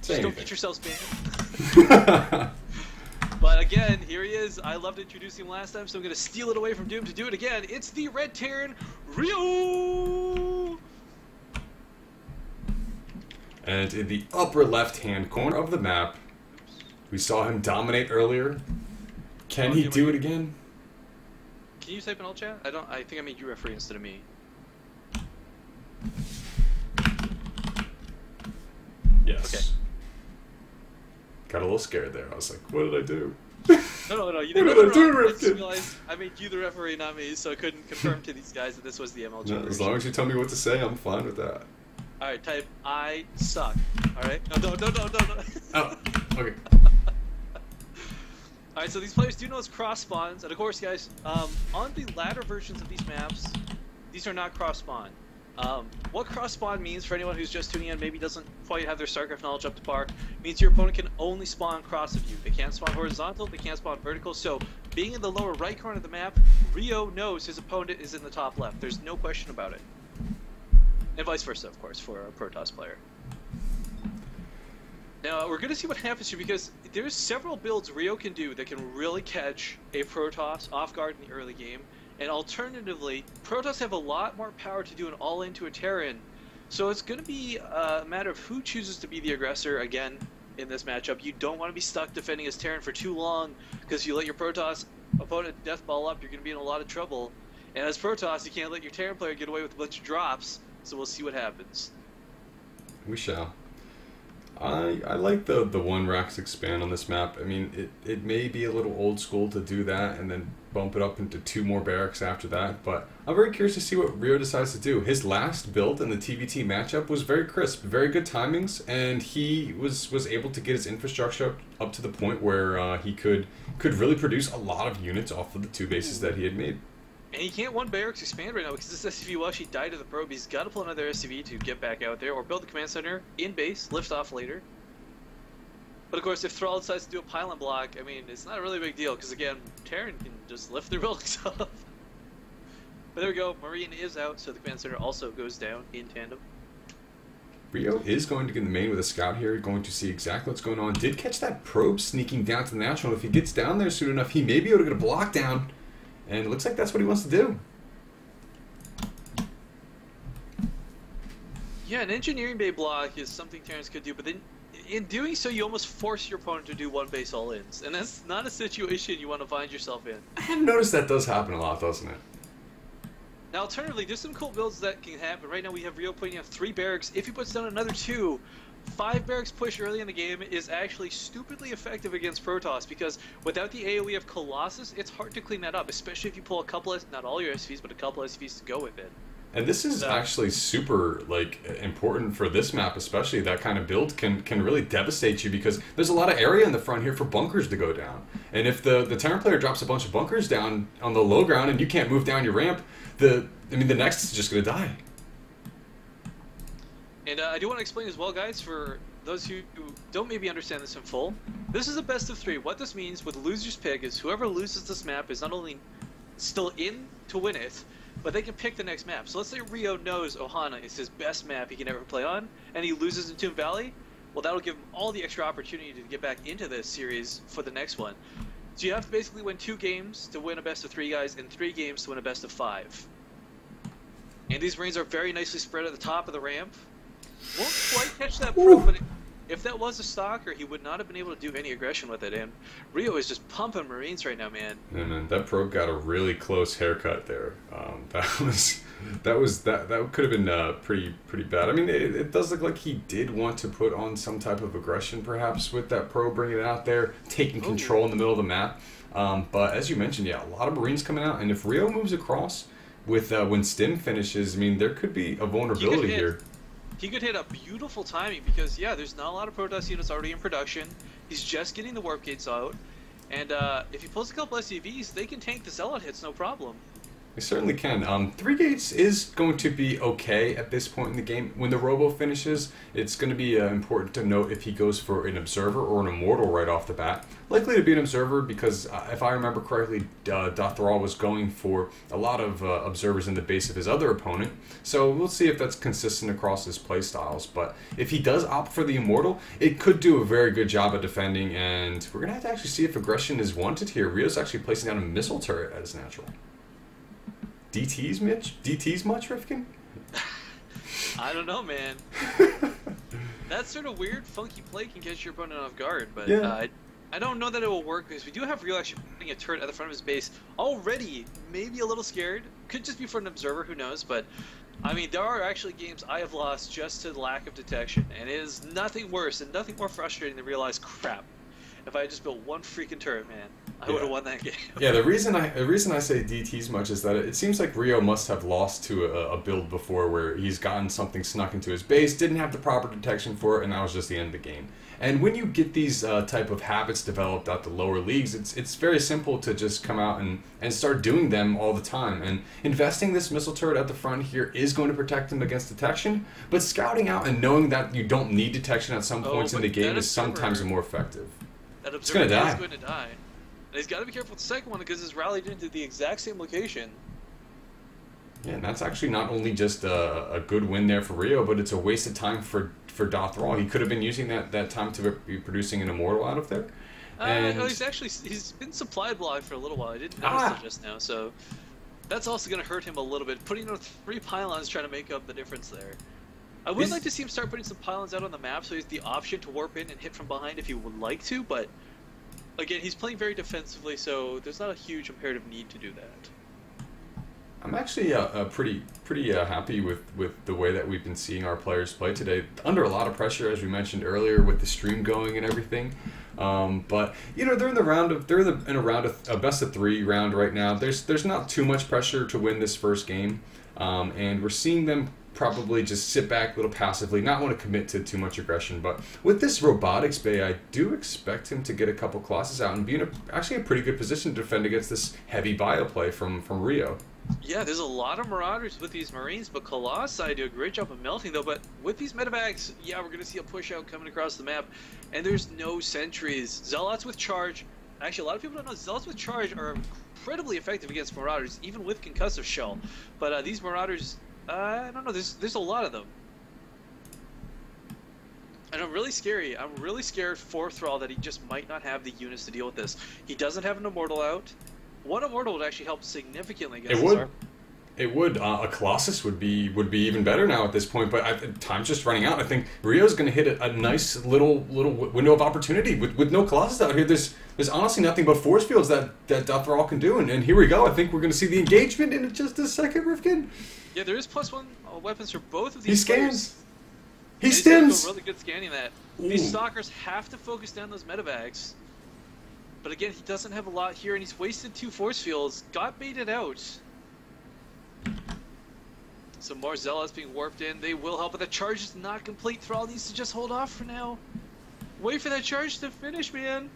Just don't get yourselves banned. But again, here he is. I loved introducing him last time, so I'm going to steal it away from Doom to do it again. It's the Red Terran RIO! And in the upper left-hand corner of the map, we saw him dominate earlier. Can he do it again? Can you type in all chat? I think I made you referee instead of me. Yes. Okay. Got a little scared there. I was like, what did I do? No, you didn't. What did I do, I just Rifkin? realized I made you the referee, not me, so I couldn't confirm to these guys that this was the MLG. No, as long as you tell me what to say, I'm fine with that. Alright, type I suck. Alright? No. Oh, okay. Alright, so these players do know it's cross spawns, and of course, guys, on the latter versions of these maps, these are not cross spawn. What cross spawn means for anyone who's just tuning in, maybe doesn't quite have their StarCraft knowledge up to par, means your opponent can only spawn cross of you. They can't spawn horizontal, they can't spawn vertical, so being in the lower right corner of the map, Rio knows his opponent is in the top left. There's no question about it. And vice versa, of course, for a Protoss player. Now, we're going to see what happens here, because there's several builds Rio can do that can really catch a Protoss off guard in the early game. And alternatively, Protoss have a lot more power to do an all-in to a Terran. So it's going to be a matter of who chooses to be the aggressor again in this matchup. You don't want to be stuck defending as Terran for too long, because you let your Protoss opponent death ball up, you're going to be in a lot of trouble. And as Protoss, you can't let your Terran player get away with a bunch of drops, so we'll see what happens. We shall. I like the one racks expand on this map. I mean, it may be a little old school to do that and then bump it up into 2 more barracks after that, but I'm very curious to see what Rio decides to do. His last build in the TVT matchup was very crisp, very good timings, and he was able to get his infrastructure up to the point where he could really produce a lot of units off of the 2 bases that he had made. And he can't one barracks expand right now because this SCV will actually die to the probe. He's got to pull another SCV to get back out there, or build the command center in base, lift off later. But of course, if Thrall decides to do a pylon block, I mean, it's not a really big deal because again, Terran can just lift their buildings off. But there we go, Marine is out, so the command center also goes down in tandem. Rio is going to get in the main with a scout here, going to see exactly what's going on. Did catch that probe sneaking down to the natural. If he gets down there soon enough, he may be able to get a block down. And it looks like that's what he wants to do. Yeah, an engineering bay block is something Terrans could do, but then in doing so, you almost force your opponent to do one base all-ins. And that's not a situation you want to find yourself in. I have noticed that does happen a lot, doesn't it? Now, alternatively, there's some cool builds that can happen. Right now, we have Rio putting up 3 barracks. If he puts down another 2, 5 barracks push early in the game is actually stupidly effective against Protoss, because without the AoE of Colossus, it's hard to clean that up, especially if you pull a couple of, not all your SVs, but a couple of SVs to go with it. And this is actually super important for this map, especially. That kind of build can really devastate you, because there's a lot of area in the front here for bunkers to go down. And if the Terran player drops a bunch of bunkers down on the low ground and you can't move down your ramp, the next is just going to die. And I do want to explain as well, guys, for those who don't maybe understand this in full. This is a best of 3. What this means with loser's pick is whoever loses this map is not only still in to win it, but they can pick the next map. So let's say Rio knows Ohana is his best map he can ever play on, and he loses in Tomb Valley. Well, that'll give him all the extra opportunity to get back into this series for the next one. So you have to basically win 2 games to win a best of 3, guys, and 3 games to win a best of 5. And these Marines are very nicely spread at the top of the ramp. Won't quite catch that probe, but if that was a stalker, he would not have been able to do any aggression with it. And Rio is just pumping Marines right now, man. Yeah, man, that probe got a really close haircut there. That could have been pretty bad. I mean, it does look like he did want to put on some type of aggression, perhaps, with that probe, bringing it out there, taking control in the middle of the map. But as you mentioned, yeah, a lot of Marines coming out, and if Rio moves across with when Stim finishes, I mean, there could be a vulnerability here. He could hit a beautiful timing because, yeah, there's not a lot of Protoss units already in production. He's just getting the warp gates out. And if he pulls a couple SCVs, they can tank the Zealot hits, no problem. They certainly can. 3 gates is going to be okay at this point in the game. When the Robo finishes, it's going to be important to note if he goes for an Observer or an Immortal right off the bat. Likely to be an Observer because, if I remember correctly, DATHRALL was going for a lot of Observers in the base of his other opponent. So we'll see if that's consistent across his playstyles. But if he does opt for the Immortal, it could do a very good job at defending. And we're going to have to actually see if aggression is wanted here. Rio's actually placing down a missile turret as natural. DTs, Mitch? DTs much, Rifkin? I don't know, man. That sort of weird, funky play can catch your opponent off guard, but yeah. I don't know that it will work because we do have Rio actually putting a turret at the front of his base already. Maybe a little scared. Could just be for an observer, who knows? But I mean, there are actually games I have lost just to lack of detection, and it is nothing worse and nothing more frustrating than realize, crap, if I had just built one freaking turret, man, I would have won that game. Yeah, the reason I say DTs much is that it seems like Rio must have lost to a build before where he's gotten something snuck into his base, didn't have the proper detection for it, and that was just the end of the game. And when you get these type of habits developed at the lower leagues, it's very simple to just come out and start doing them all the time. And investing this missile turret at the front here is going to protect him against detection, but scouting out and knowing that you don't need detection at some points in the game is sometimes more effective. That observer is going to die. And he's got to be careful with the second one because it's rallied into the exact same location. Yeah, and that's actually not only just a good win there for Rio, but it's a waste of time for DATHRALL. He could have been using that time to be producing an Immortal out of there. No, he's been supply blocked for a little while. I didn't notice it just now, so that's also going to hurt him a little bit. Putting on 3 pylons trying to make up the difference there. I would like to see him start putting some pylons out on the map so he has the option to warp in and hit from behind if he would like to, but again, he's playing very defensively, so there's not a huge imperative need to do that. I'm actually pretty happy with the way that we've been seeing our players play today. Under a lot of pressure, as we mentioned earlier, with the stream going and everything. But you know, they're in a best of 3 round right now. There's not too much pressure to win this first game, and we're seeing them probably just sit back a little passively, not want to commit to too much aggression. But with this robotics bay, I do expect him to get a couple Colossus out and be in actually a pretty good position to defend against this heavy bio play from Rio. Yeah, there's a lot of Marauders with these Marines, but Colossi do a great job of melting though. But with these medevacs, yeah, we're going to see a push out coming across the map, and there's no sentries. Zealots with charge. Actually, a lot of people don't know Zealots with charge are incredibly effective against Marauders, even with concussive shell. But these Marauders, I don't know, there's a lot of them. And I'm really scared for Thrall that he just might not have the units to deal with this. He doesn't have an Immortal out. One Immortal would actually help significantly against this army. It would. A Colossus would be even better now at this point, but time's just running out. I think Rio's going to hit a nice little window of opportunity with no Colossus out here. There's honestly nothing but force fields that DATHRALL can do, and here we go. I think we're going to see the engagement in just a second, Rifkin. Yeah, there is +1 weapons for both of these. He scans. He stims. He's really good scanning that. Ooh. These stalkers have to focus down those medevacs. But again, he doesn't have a lot here, and he's wasted 2 force fields. Got baited out. Some more Zealots being warped in. They will help, but the charge is not complete. Thrall needs to just hold off for now. Wait for that charge to finish, man.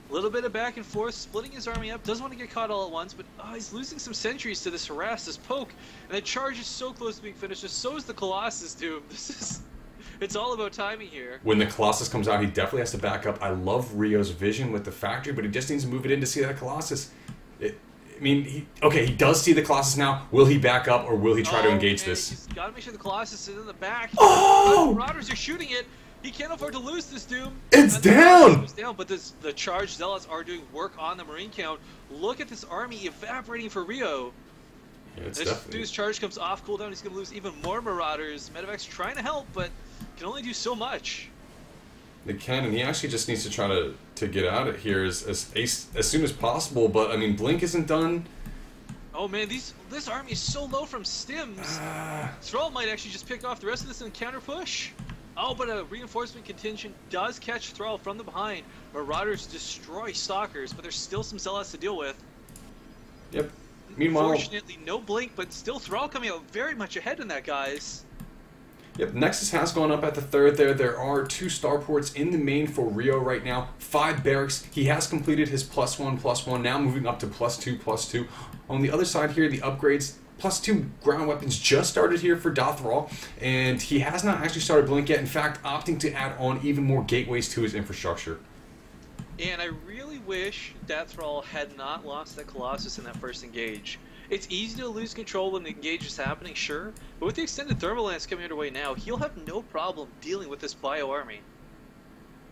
A little bit of back and forth, splitting his army up. Doesn't want to get caught all at once, but he's losing some sentries to this harass, this poke. And the charge is so close to being finished, just so is the Colossus, dude. It's all about timing here. When the Colossus comes out, he definitely has to back up. I love Rio's vision with the factory, but he just needs to move it in to see that Colossus. He does see the Colossus now. Will he back up, or will he try to engage this? He's got to make sure the Colossus is in the back. Oh! The Marauders are shooting it. He can't afford to lose this, Doom. It's down! It's down, but the charged Zealots are doing work on the Marine count. Look at this army evaporating for Rio. Yeah, it's as soon as charge comes off cooldown, he's going to lose even more Marauders. Medevac's trying to help, but can only do so much. They can, and he actually just needs to try to get out of here as soon as possible. But I mean, Blink isn't done. Oh man, this army is so low from stims. Thrall might actually just pick off the rest of this and counter push. Oh, but a reinforcement contingent does catch Thrall from the behind. Marauders destroy Stalkers, but there's still some Zealots to deal with. Yep. Meanwhile, unfortunately, no Blink, but still Thrall coming out very much ahead in that, guys. Yep, Nexus has gone up at the third there. There are 2 starports in the main for Rio right now. 5 barracks. He has completed his +1/+1, now moving up to +2/+2. On the other side here, the upgrades, +2 ground weapons just started here for DATHRALL, and he has not actually started Blink yet. In fact, opting to add on even more gateways to his infrastructure. And I really wish DATHRALL had not lost that Colossus in that first engage. It's easy to lose control when the engage is happening, sure, but with the extended thermal lance coming underway now, he'll have no problem dealing with this bio army.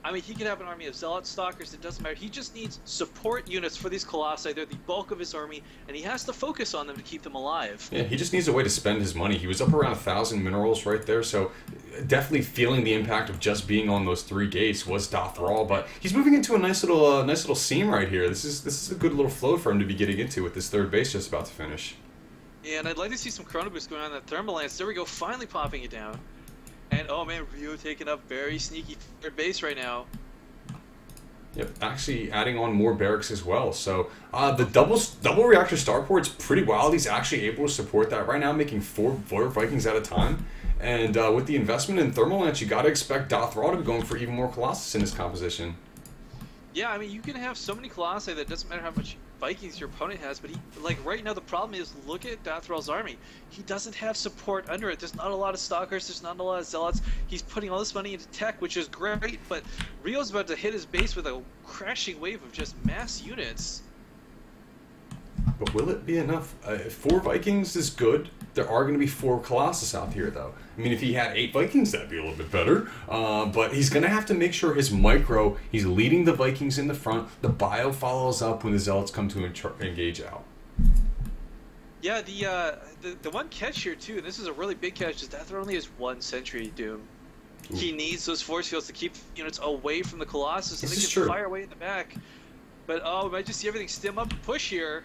I mean, he could have an army of Zealot Stalkers, it doesn't matter. He just needs support units for these Colossi. They're the bulk of his army, and he has to focus on them to keep them alive. Yeah, he just needs a way to spend his money. He was up around 1,000 minerals right there, so definitely feeling the impact of just being on those 3 gates was DATHRALL, but he's moving into a nice little seam right here. This is a good little flow for him to be getting into with this 3rd base just about to finish. Yeah, and I'd like to see some Chrono Boost going on that Thermal Lance. There we go, finally popping it down. And oh man, Rio taking up very sneaky 3rd base right now. Yep, actually adding on more barracks as well. So the double reactor starport's pretty wild. He's actually able to support that right now, making 4 Vikings at a time. And with the investment in Thermal Lance, you got to expect DATHRALL to be going for even more Colossus in his composition. Yeah, I mean, you can have so many Colossi that it doesn't matter how much Vikings your opponent has, but he, like, right now the problem is, look at DATHRALL's army. He doesn't have support under it. There's not a lot of Stalkers, there's not a lot of Zealots. He's putting all this money into tech, which is great, but Rio's about to hit his base with a crashing wave of just mass units. But will it be enough? 4 Vikings is good. There are going to be 4 Colossus out here, though. I mean, if he had 8 Vikings, that'd be a little bit better. But he's going to have to make sure his micro, he's leading the Vikings in the front. The bio follows up when the Zealots come to engage out. Yeah, the one catch here, too, and this is a really big catch, is that there only has 1 Sentry Doom. Ooh. He needs those force fields to keep units away from the Colossus, so they can fire away in the back. But, oh, we might just see everything stem up and push here.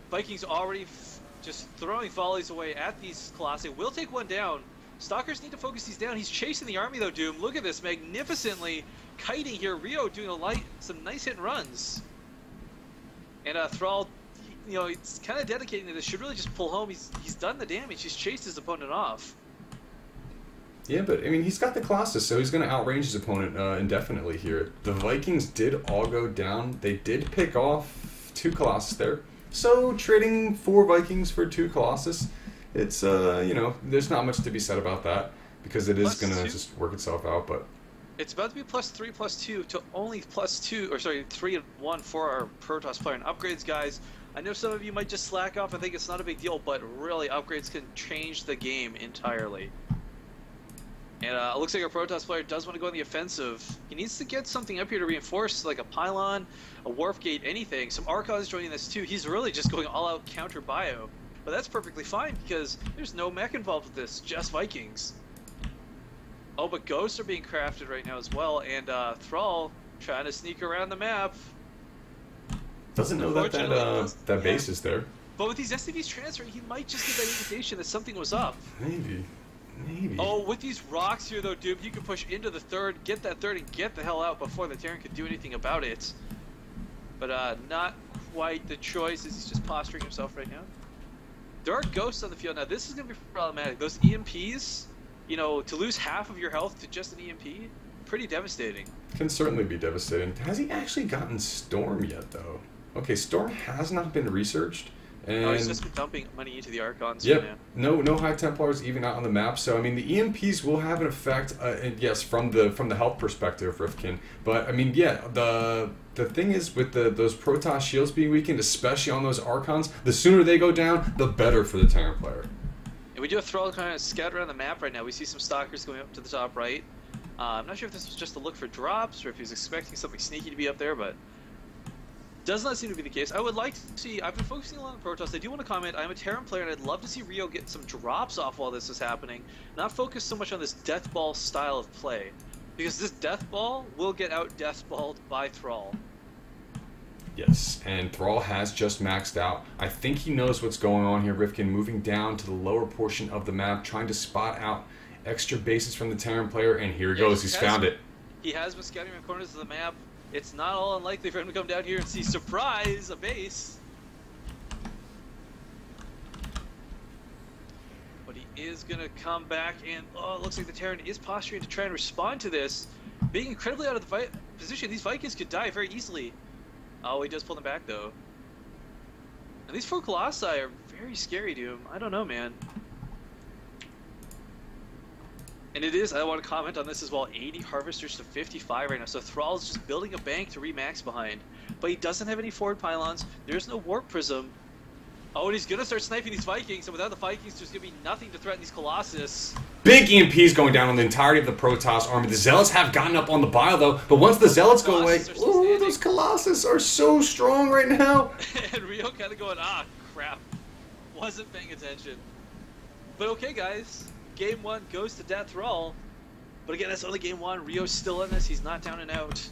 Vikings already just throwing volleys away at these Colossi. Will take one down. Stalkers need to focus these down. He's chasing the army, though, Doom. Look at this, magnificently kiting here. Rio doing some nice hit and runs. And Thrall, you know, he's kind of dedicating to this. Should really just pull home. He's done the damage. He's chased his opponent off. Yeah, but, I mean, he's got the Colossus, so he's going to outrange his opponent indefinitely here. The Vikings did all go down. They did pick off 2 Colossus there. So, trading 4 Vikings for 2 Colossus, it's, you know, there's not much to be said about that, because it is going to just work itself out, but... It's about to be +3/+2 to only +2, or sorry, 3 and 1 for our Protoss player. And upgrades, guys, I know some of you might just slack off and think it's not a big deal, but really, upgrades can change the game entirely. And it looks like our Protoss player does want to go on the offensive. He needs to get something up here to reinforce, like a pylon, a warp gate, anything. Some Archons joining this too. He's really just going all out counter bio. But that's perfectly fine because there's no mech involved with this, just Vikings. Oh, but ghosts are being crafted right now as well, and Thrall trying to sneak around the map. Doesn't know that base is there. But with these SCVs transferring, he might just get that indication that something was up. Maybe. Oh, with these rocks here, though, Doom, you can push into the 3rd, get that 3rd, and get the hell out before the Terran could do anything about it. But not quite the choice, as he's just posturing himself right now. There are ghosts on the field now. This is going to be problematic. Those EMPs, you know, to lose half of your health to just an EMP, pretty devastating. Can certainly be devastating. Has he actually gotten Storm yet, though? Okay, Storm has not been researched. And he's just been dumping money into the Archons. Yep. No High Templars even out on the map. So I mean, the EMPs will have an effect. And yes, from the health perspective, Rifkin. But I mean, yeah, the thing is with those Protoss shields being weakened, especially on those Archons, the sooner they go down, the better for the Terran player. And we do have Thrall kind of scout around the map right now. We see some Stalkers going up to the top right. I'm not sure if this was just a look for drops or if he was expecting something sneaky to be up there, but. Does not seem to be the case. I would like to see, I've been focusing a lot on Protoss. I do want to comment, I'm a Terran player and I'd love to see Rio get some drops off while this is happening. Not focus so much on this Death Ball style of play. Because this Death Ball will get out Death Balled by Thrall. Yes, and Thrall has just maxed out. I think he knows what's going on here, Rifkin, moving down to the lower portion of the map, trying to spot out extra bases from the Terran player, and here he goes, he's found it. He has been scouting around corners of the map. It's not all unlikely for him to come down here and see, surprise, a base. But he is going to come back, and oh, it looks like the Terran is posturing to try and respond to this. Being incredibly out of the position, these Vikings could die very easily. Oh, he does pull them back, though. And these 4 Colossi are very scary to him. I don't know, man. And it is, I want to comment on this as well, 80 Harvesters to 55 right now. So Thrall is just building a bank to remax behind. But he doesn't have any forward pylons. There's no Warp Prism. Oh, and he's going to start sniping these Vikings. And without the Vikings, there's going to be nothing to threaten these Colossus. Big EMPs going down on the entirety of the Protoss army. The Zealots have gotten up on the bile, though. But once the Zealots go away, ooh, those Colossus are so strong right now. And Rio kind of going, ah, crap. Wasn't paying attention. But okay, guys. Game 1 goes to DATHRALL. But again, that's only game 1. Rio's still in this. He's not down and out.